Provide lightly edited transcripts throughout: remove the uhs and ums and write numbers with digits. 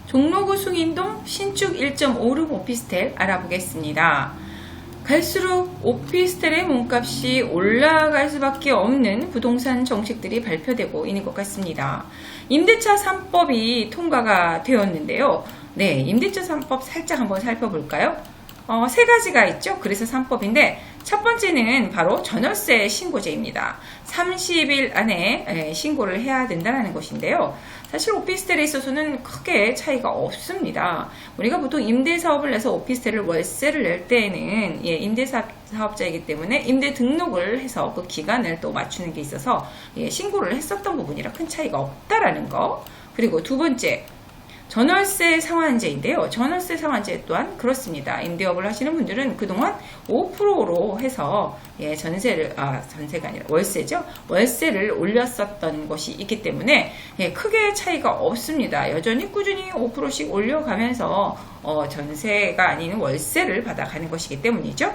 종로구 숭인동 신축 1.5룸 오피스텔 알아보겠습니다. 갈수록 오피스텔의 몸값이 올라갈 수밖에 없는 부동산 정책들이 발표되고 있는 것 같습니다. 임대차 3법이 통과가 되었는데요. 네, 임대차 3법 살짝 한번 살펴볼까요? 세 가지가 있죠. 그래서 3법인데 첫 번째는 바로 전월세 신고제입니다. 30일 안에 신고를 해야 된다는 것인데요. 사실 오피스텔에 있어서는 크게 차이가 없습니다. 우리가 보통 임대사업을 내서 오피스텔을 월세를 낼 때에는 임대사업자이기 때문에 임대 등록을 해서 그 기간을 또 맞추는 게 있어서 신고를 했었던 부분이라 큰 차이가 없다라는 거. 그리고 두 번째, 전월세 상환제인데요. 전월세 상환제 또한 그렇습니다. 임대업을 하시는 분들은 그동안 5%로 해서 전세가 아니라 월세죠. 월세를 올렸었던 것이 있기 때문에 크게 차이가 없습니다. 여전히 꾸준히 5%씩 올려가면서 전세가 아닌 월세를 받아가는 것이기 때문이죠.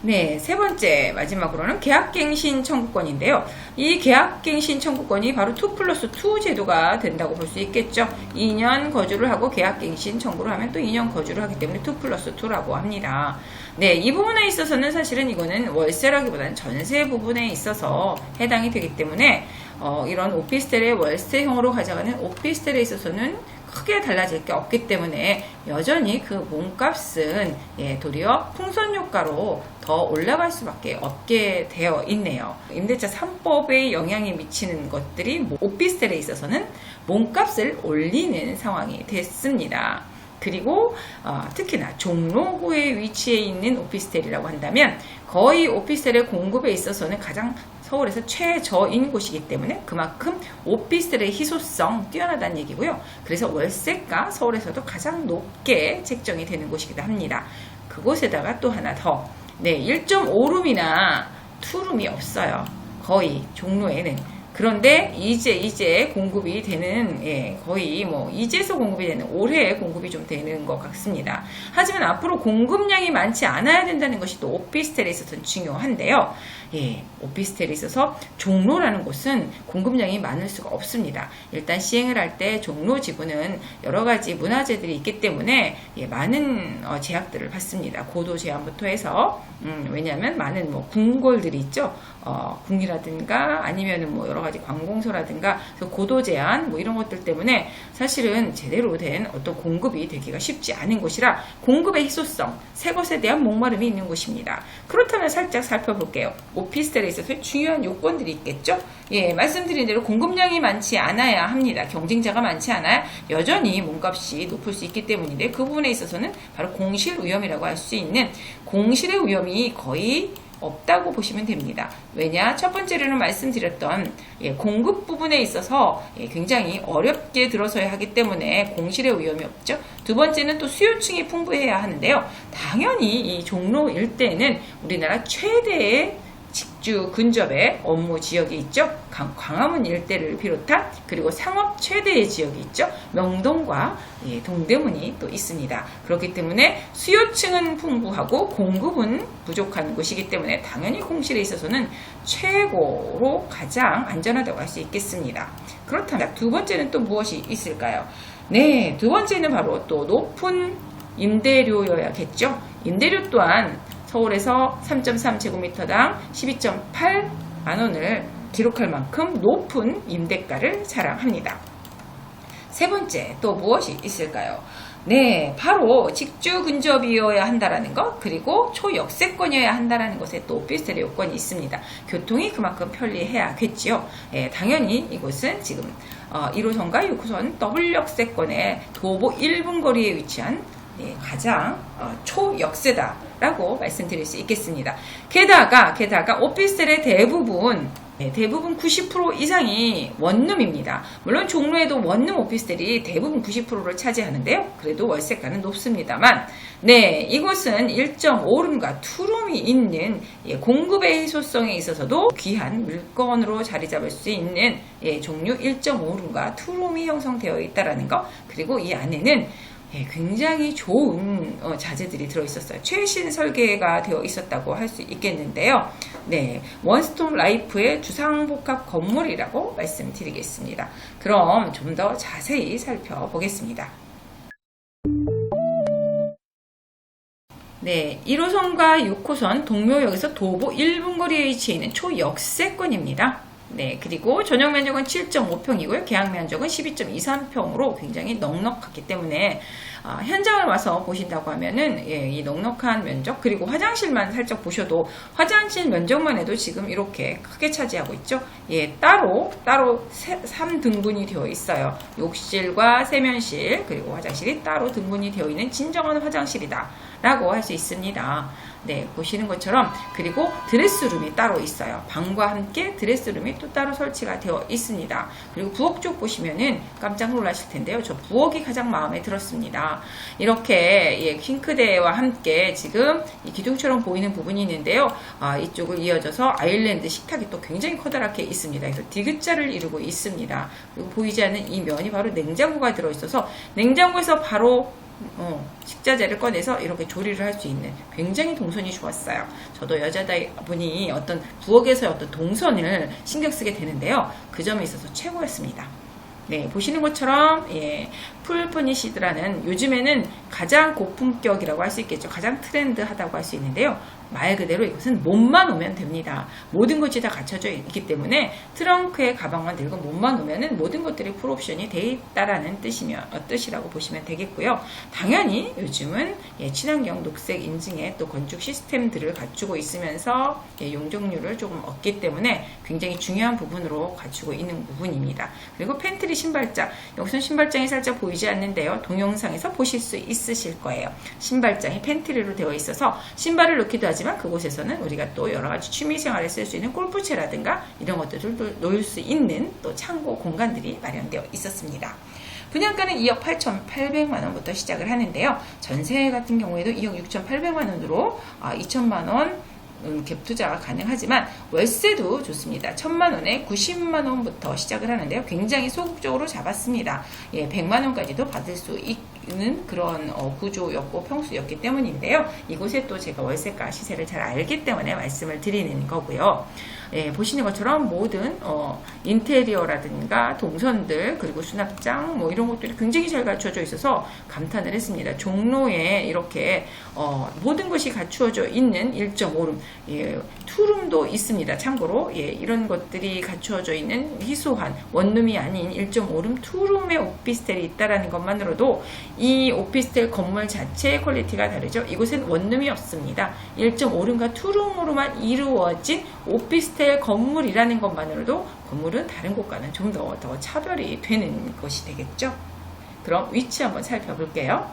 네, 세 번째 마지막으로는 계약갱신 청구권인데요. 이 계약갱신 청구권이 바로 2+2 제도가 된다고 볼 수 있겠죠. 2년 거주를 하고 계약갱신 청구를 하면 또 2년 거주를 하기 때문에 2+2라고 합니다. 네, 이 부분에 있어서는 사실은 이거는 월세라기보다는 전세 부분에 있어서 해당이 되기 때문에 이런 오피스텔의 월세형으로 가져가는 오피스텔에 있어서는 크게 달라질 게 없기 때문에 여전히 그 몸값은 도리어 풍선효과로 더 올라갈 수밖에 없게 되어 있네요. 임대차 3법에 영향이 미치는 것들이 오피스텔에 있어서는 몸값을 올리는 상황이 됐습니다. 그리고 특히나 종로구에 위치해 있는 오피스텔이라고 한다면 거의 오피스텔의 공급에 있어서는 가장 서울에서 최저인 곳이기 때문에 그만큼 오피스텔의 희소성 뛰어나다는 얘기고요. 그래서 월세가 서울에서도 가장 높게 책정이 되는 곳이기도 합니다. 그곳에다가 또 하나 더, 1.5룸이나 2룸이 없어요. 거의 종로에는. 그런데 이제 공급이 되는 거의 이제서 공급이 되는 올해 공급이 좀 되는 것 같습니다. 하지만 앞으로 공급량이 많지 않아야 된다는 것이 또 오피스텔에 있어서는 중요한데요. 오피스텔에 있어서 종로라는 곳은 공급량이 많을 수가 없습니다. 일단 시행을 할 때 종로 지구는 여러 가지 문화재들이 있기 때문에 많은 제약들을 받습니다. 고도 제한부터 해서 왜냐하면 많은 궁궐들이 있죠. 궁이라든가 아니면은 여러 가지 관공서라든가 고도 제한 이런 것들 때문에 사실은 제대로 된 어떤 공급이 되기가 쉽지 않은 곳이라 공급의 희소성, 새 것에 대한 목마름이 있는 곳입니다. 그렇다면 살짝 살펴볼게요. 오피스텔에 있어서 중요한 요건들이 있겠죠? 말씀드린 대로 공급량이 많지 않아야 합니다. 경쟁자가 많지 않아야 여전히 몸값이 높을 수 있기 때문인데 그 부분에 있어서는 바로 공실 위험이라고 할 수 있는 공실의 위험이 거의 없다고 보시면 됩니다. 왜냐? 첫 번째로는 말씀드렸던 공급 부분에 있어서 굉장히 어렵게 들어서야 하기 때문에 공실의 위험이 없죠. 두 번째는 또 수요층이 풍부해야 하는데요. 당연히 이 종로 일대는 우리나라 최대의 직주 근접의 업무 지역이 있죠. 광화문 일대를 비롯한 그리고 상업 최대의 지역이 있죠. 명동과 동대문이 또 있습니다. 그렇기 때문에 수요층은 풍부하고 공급은 부족한 곳이기 때문에 당연히 공실에 있어서는 최고로 가장 안전하다고 할 수 있겠습니다. 그렇다면 두 번째는 또 무엇이 있을까요? 네, 두 번째는 바로 또 높은 임대료여야겠죠. 임대료 또한 서울에서 3.3제곱미터당 12.8만원을 기록할 만큼 높은 임대가를 자랑합니다. 세 번째, 또 무엇이 있을까요? 네, 바로 직주 근접이어야 한다라는 것, 그리고 초역세권이어야 한다라는 것에 또 오피스텔의 요건이 있습니다. 교통이 그만큼 편리해야겠지요. 당연히 이곳은 지금 1호선과 6호선 더블역세권의 도보 1분 거리에 위치한 가장 초역세다라고 말씀드릴 수 있겠습니다. 게다가 오피스텔의 대부분 90% 이상이 원룸입니다. 물론 종로에도 원룸 오피스텔이 대부분 90%를 차지하는데요. 그래도 월세가는 높습니다만 이곳은 1.5룸과 2룸이 있는 공급의 희소성에 있어서도 귀한 물건으로 자리 잡을 수 있는 종류 1.5룸과 2룸이 형성되어 있다는 것, 그리고 이 안에는 굉장히 좋은 자재들이 들어있었어요. 최신 설계가 되어 있었다고 할 수 있겠는데요. 원스톱 라이프의 주상복합 건물이라고 말씀드리겠습니다. 그럼 좀 더 자세히 살펴보겠습니다. 네, 1호선과 6호선 동묘역에서 도보 1분 거리에 위치해 있는 초역세권입니다. 네, 그리고 전용 면적은 7.5평이고요. 계약 면적은 12.23평으로 굉장히 넉넉하기 때문에 현장을 와서 보신다고 하면은 이 넉넉한 면적, 그리고 화장실만 살짝 보셔도 화장실 면적만 해도 지금 이렇게 크게 차지하고 있죠. 예, 따로 3등분이 되어 있어요. 욕실과 세면실 그리고 화장실이 따로 등분이 되어 있는 진정한 화장실이다 라고 할 수 있습니다. 네, 보시는 것처럼. 그리고 드레스룸이 따로 있어요. 방과 함께 드레스룸이 또 따로 설치가 되어 있습니다. 그리고 부엌 쪽 보시면은 깜짝 놀라실 텐데요. 저 부엌이 가장 마음에 들었습니다. 이렇게 싱크대와 함께 지금 이 기둥처럼 보이는 부분이 있는데요. 이쪽을 이어져서 아일랜드 식탁이 또 굉장히 커다랗게 있습니다. 그래서 디귿자를 이루고 있습니다. 그리고 보이지 않는 이 면이 바로 냉장고가 들어있어서 냉장고에서 바로 식자재를 꺼내서 이렇게 조리를 할 수 있는 굉장히 동선이 좋았어요. 저도 여자분이 어떤 부엌에서의 어떤 동선을 신경 쓰게 되는데요. 그 점에 있어서 최고였습니다. 네, 보시는 것처럼 풀퍼니시드라는 요즘에는 가장 고품격이라고 할 수 있겠죠. 가장 트렌드하다고 할 수 있는데요. 말 그대로 이것은 몸만 오면 됩니다. 모든 것이 다 갖춰져 있기 때문에 트렁크에 가방만 들고 몸만 오면은 모든 것들이 풀옵션이 돼 있다라는 뜻이라고 보시면 되겠고요. 당연히 요즘은 친환경 녹색 인증의 또 건축 시스템들을 갖추고 있으면서 용적률을 조금 얻기 때문에 굉장히 중요한 부분으로 갖추고 있는 부분입니다. 그리고 팬트리 신발장, 여기서는 신발장이 살짝 보이지 않는데요. 동영상에서 보실 수 있으실 거예요. 신발장이 팬트리로 되어 있어서 신발을 넣기도 하지만 그곳에서는 우리가 또 여러가지 취미생활에 쓸 수 있는 골프채라든가 이런 것들을 놓을 수 있는 또 창고 공간들이 마련되어 있었습니다. 분양가는 2억 8,800만원부터 시작을 하는데요. 전세 같은 경우에도 2억 6,800만원으로 2천만원 갭 투자가 가능하지만 월세도 좋습니다. 1,000만원에 90만원부터 시작을 하는데요. 굉장히 소극적으로 잡았습니다. 100만원까지도 받을 수 있는 그런 구조였고 평수였기 때문인데요. 이곳에 또 제가 월세가 시세를 잘 알기 때문에 말씀을 드리는 거고요. 보시는 것처럼 모든 인테리어라든가 동선들 그리고 수납장 뭐 이런 것들이 굉장히 잘 갖춰져 있어서 감탄을 했습니다. 종로에 이렇게 모든 것이 갖추어져 있는 1.5룸 투룸도 있습니다. 참고로 이런 것들이 갖추어져 있는 희소한 원룸이 아닌 1.5룸 투룸의 오피스텔이 있다라는 것만으로도 이 오피스텔 건물 자체의 퀄리티가 다르죠. 이곳엔 원룸이 없습니다. 1.5룸과 투룸으로만 이루어진 오피스텔 건물이라는 것만으로도 건물은 다른 곳과는 좀 더 차별이 되는 것이 되겠죠. 그럼 위치 한번 살펴볼게요.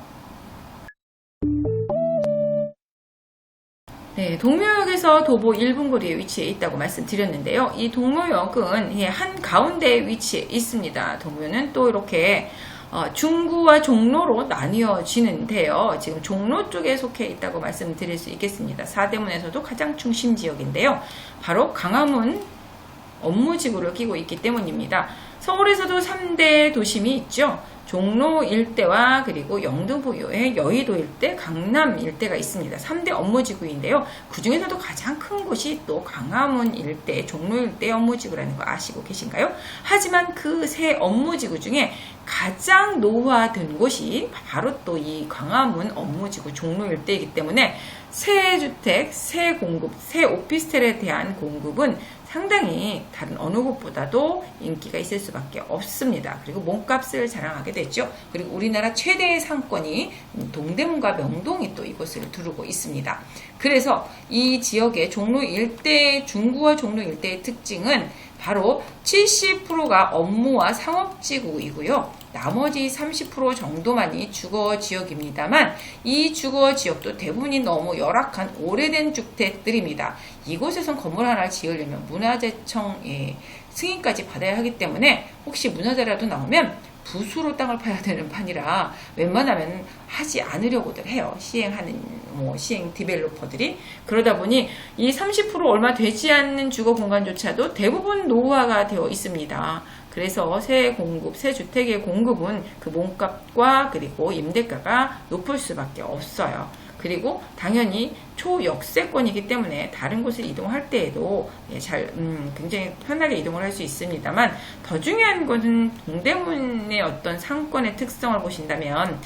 네, 동묘역에서 도보 1분 거리에 위치해 있다고 말씀드렸는데요. 이 동묘역은 한 가운데에 위치해 있습니다. 동묘는 또 이렇게 중구와 종로로 나뉘어지는데요. 지금 종로 쪽에 속해 있다고 말씀드릴 수 있겠습니다. 사대문에서도 가장 중심 지역인데요. 바로 강화문 업무지구를 끼고 있기 때문입니다. 서울에서도 3대 도심이 있죠. 종로 일대와 그리고 영등포의 여의도 일대, 강남 일대가 있습니다. 3대 업무지구인데요. 그 중에서도 가장 큰 곳이 또 강화문 일대, 종로 일대 업무지구라는 거 아시고 계신가요? 하지만 그 세 업무지구 중에 가장 노후화된 곳이 바로 또 이 강화문 업무지구 종로 일대이기 때문에 새 주택, 새 공급, 새 오피스텔에 대한 공급은 상당히 다른 어느 곳보다도 인기가 있을 수밖에 없습니다. 그리고 몸값을 자랑하게 됐죠. 그리고 우리나라 최대의 상권이 동대문과 명동이 또 이곳을 두르고 있습니다. 그래서 이 지역의 종로 일대, 중구와 종로 일대의 특징은 바로 70%가 업무와 상업지구이고요. 나머지 30% 정도만이 주거 지역입니다만 이 주거 지역도 대부분이 너무 열악한 오래된 주택들입니다. 이곳에선 건물 하나 지으려면 문화재청 승인까지 받아야 하기 때문에 혹시 문화재라도 나오면 부수로 땅을 파야 되는 판이라 웬만하면 하지 않으려고들 해요. 시행 디벨로퍼들이. 그러다 보니 이 30% 얼마 되지 않는 주거 공간조차도 대부분 노후화가 되어 있습니다. 그래서 새 공급, 새 주택의 공급은 그 몸값과 그리고 임대가가 높을 수밖에 없어요. 그리고 당연히 초역세권이기 때문에 다른 곳을 이동할 때에도 굉장히 편하게 이동을 할 수 있습니다만, 더 중요한 것은 동대문의 어떤 상권의 특성을 보신다면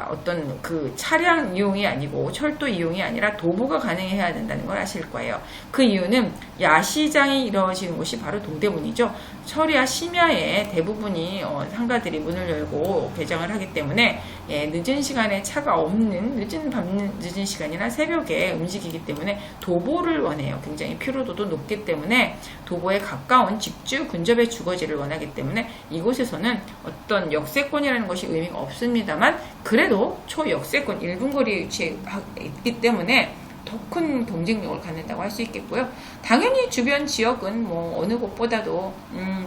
어떤 그 차량 이용이 아니고 철도 이용이 아니라 도보가 가능해야 된다는 걸 아실 거예요. 그 이유는 야시장이 이루어지는 곳이 바로 동대문이죠. 철야 심야에 대부분이 상가들이 문을 열고 개장을 하기 때문에 늦은 시간에 차가 없는 늦은 시간이나 새벽에 움직이기 때문에 도보를 원해요. 굉장히 피로도도 높기 때문에 도보에 가까운 직주 근접의 주거지를 원하기 때문에 이곳에서는 어떤 역세권이라는 것이 의미가 없습니다만, 그래도 초역세권 1분 거리에 위치해 있기 때문에 더 큰 경쟁력을 갖는다고 할 수 있겠고요. 당연히 주변 지역은 뭐 어느 곳보다도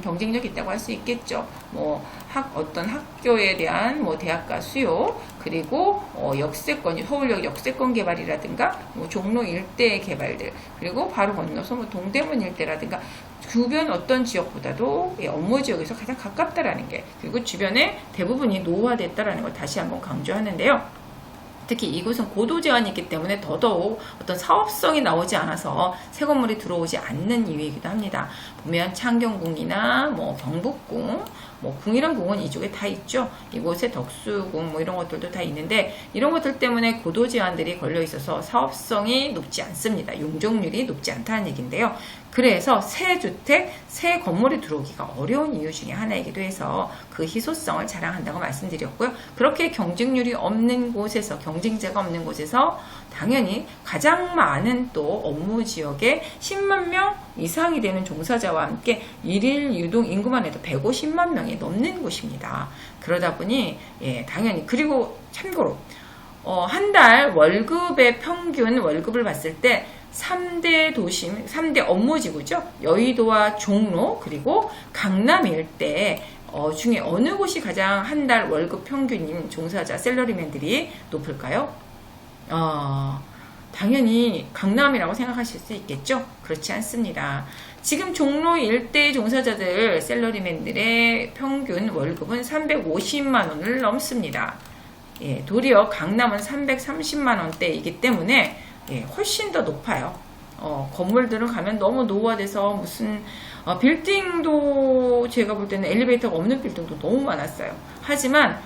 경쟁력이 있다고 할 수 있겠죠. 뭐 어떤 학교에 대한 뭐 대학가 수요, 그리고 역세권, 서울역 역세권 개발이라든가 뭐 종로 일대의 개발들, 그리고 바로 건너서 뭐 동대문 일대라든가 주변 어떤 지역보다도 업무 지역에서 가장 가깝다라는 게, 그리고 주변에 대부분이 노후화됐다라는 걸 다시 한번 강조하는데요. 특히 이곳은 고도 제한이 있기 때문에 더더욱 어떤 사업성이 나오지 않아서 새 건물이 들어오지 않는 이유이기도 합니다. 보면 창경궁이나 뭐 경북궁, 뭐 궁이랑 궁은 이쪽에 다 있죠. 이곳에 덕수궁 뭐 이런 것들도 다 있는데, 이런 것들 때문에 고도 제한들이 걸려 있어서 사업성이 높지 않습니다. 용적률이 높지 않다는 얘기인데요. 그래서 새 주택, 새 건물이 들어오기가 어려운 이유 중에 하나이기도 해서 그 희소성을 자랑한다고 말씀드렸고요. 그렇게 경쟁률이 없는 곳에서, 경쟁자가 없는 곳에서 당연히 가장 많은 또 업무 지역에 10만 명 이상이 되는 종사자와 함께 일일 유동 인구만 해도 150만 명이 넘는 곳입니다. 그러다 보니 당연히, 그리고 참고로 한 달 월급의 평균 월급을 봤을 때 3대 도심, 3대 업무지구죠. 여의도와 종로, 그리고 강남 일대 중에 어느 곳이 가장 한 달 월급 평균인 종사자, 셀러리맨들이 높을까요? 당연히 강남이라고 생각하실 수 있겠죠? 그렇지 않습니다. 지금 종로 일대 종사자들, 셀러리맨들의 평균 월급은 350만 원을 넘습니다. 도리어 강남은 330만 원대이기 때문에 훨씬 더 높아요. 건물들은 가면 너무 노후화돼서 무슨 빌딩도 제가 볼 때는 엘리베이터가 없는 빌딩도 너무 많았어요. 하지만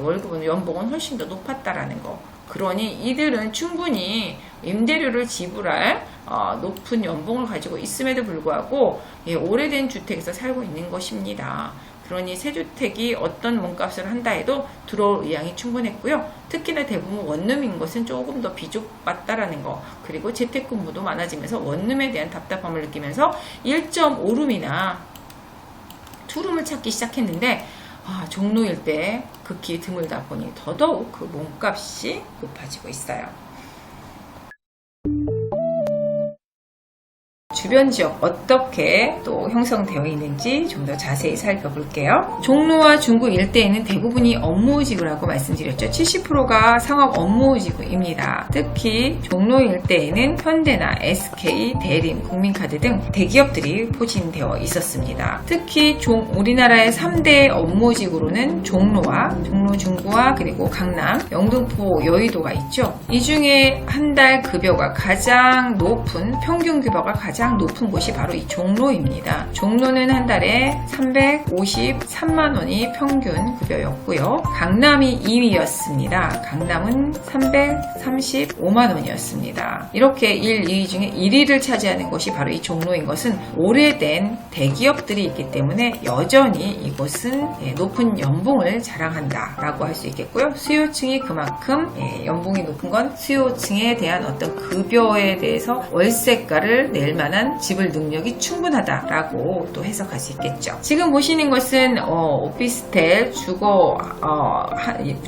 월급은, 연봉은 훨씬 더 높았다라는 거. 그러니 이들은 충분히 임대료를 지불할 높은 연봉을 가지고 있음에도 불구하고 오래된 주택에서 살고 있는 것입니다. 그러니 새 주택이 어떤 몸값을 한다 해도 들어올 의향이 충분했고요. 특히나 대부분 원룸인 것은 조금 더 비좁았다라는 거, 그리고 재택근무도 많아지면서 원룸에 대한 답답함을 느끼면서 1.5룸이나 2룸을 찾기 시작했는데, 종로 일대 극히 드물다 보니 더더욱 그 몸값이 높아지고 있어요. 주변 지역 어떻게 또 형성되어 있는지 좀 더 자세히 살펴볼게요. 종로와 중구 일대에는 대부분이 업무지구라고 말씀드렸죠. 70%가 상업 업무지구입니다. 특히 종로 일대에는 현대나 SK, 대림, 국민카드 등 대기업들이 포진되어 있었습니다. 특히 우리나라의 3대 업무지구로는 종로와 종로 중구와 그리고 강남, 영등포, 여의도가 있죠. 이 중에 한 달 급여가 가장 높은, 평균 급여가 가장 높은 곳이 바로 이 종로입니다. 종로는 한 달에 353만 원이 평균 급여였고요. 강남이 2위였습니다. 강남은 335만 원이었습니다. 이렇게 1, 2위 중에 1위를 차지하는 곳이 바로 이 종로인 것은 오래된 대기업들이 있기 때문에 여전히 이곳은 높은 연봉을 자랑한다라고 할 수 있겠고요. 수요층이 그만큼 연봉이 높은 건 수요층에 대한 어떤 급여에 대해서 월세가를 낼 만한 지불 능력이 충분하다라고 또 해석할 수 있겠죠. 지금 보시는 것은 오피스텔 주거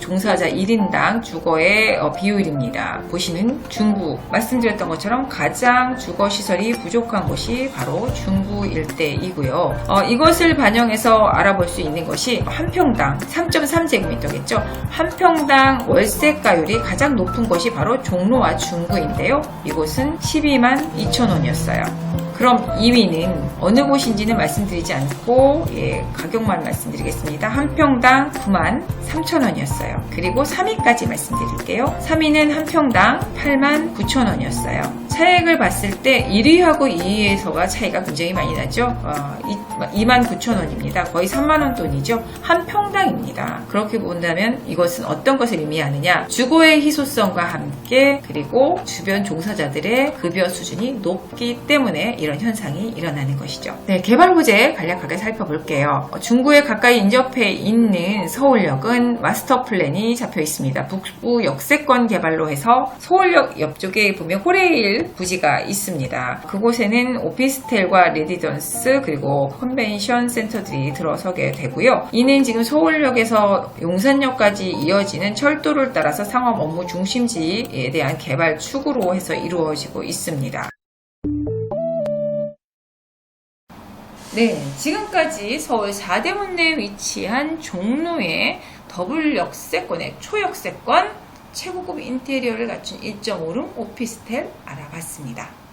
종사자 1인당 주거의 비율입니다. 보시는 중구, 말씀드렸던 것처럼 가장 주거시설이 부족한 곳이 바로 중구 일대이고요. 이것을 반영해서 알아볼 수 있는 것이 한 평당 3.3제곱미터겠죠. 한 평당 월세가율이 가장 높은 곳이 바로 종로와 중구인데요. 이곳은 12만 2천 원이었어요. 그럼 2위는 어느 곳인지는 말씀드리지 않고 가격만 말씀드리겠습니다. 한 평당 9만 3,000원이었어요. 그리고 3위까지 말씀드릴게요. 3위는 한 평당 89,000원이었어요. 차액을 봤을 때 1위하고 2위에서가 차이가 굉장히 많이 나죠. 29,000원입니다. 거의 3만원 돈이죠. 한 평당입니다. 그렇게 본다면 이것은 어떤 것을 의미하느냐? 주거의 희소성과 함께 그리고 주변 종사자들의 급여 수준이 높기 때문에 이런 현상이 일어나는 것이죠. 네, 개발 부재 간략하게 살펴볼게요. 중구에 가까이 인접해 있는 서울역은 마스터 플랜이 잡혀 있습니다. 북부 역세권 개발로 해서 서울역 옆쪽에 보면 호레일 부지가 있습니다. 그곳에는 오피스텔과 레지던스 그리고 컨벤션 센터들이 들어서게 되고요. 이는 지금 서울역에서 용산역까지 이어지는 철도를 따라서 상업 업무 중심지에 대한 개발 축으로 해서 이루어지고 있습니다. 네, 지금까지 서울 4대문 내에 위치한 종로의 더블 역세권의 초역세권 최고급 인테리어를 갖춘 1.5룸 오피스텔 알아봤습니다.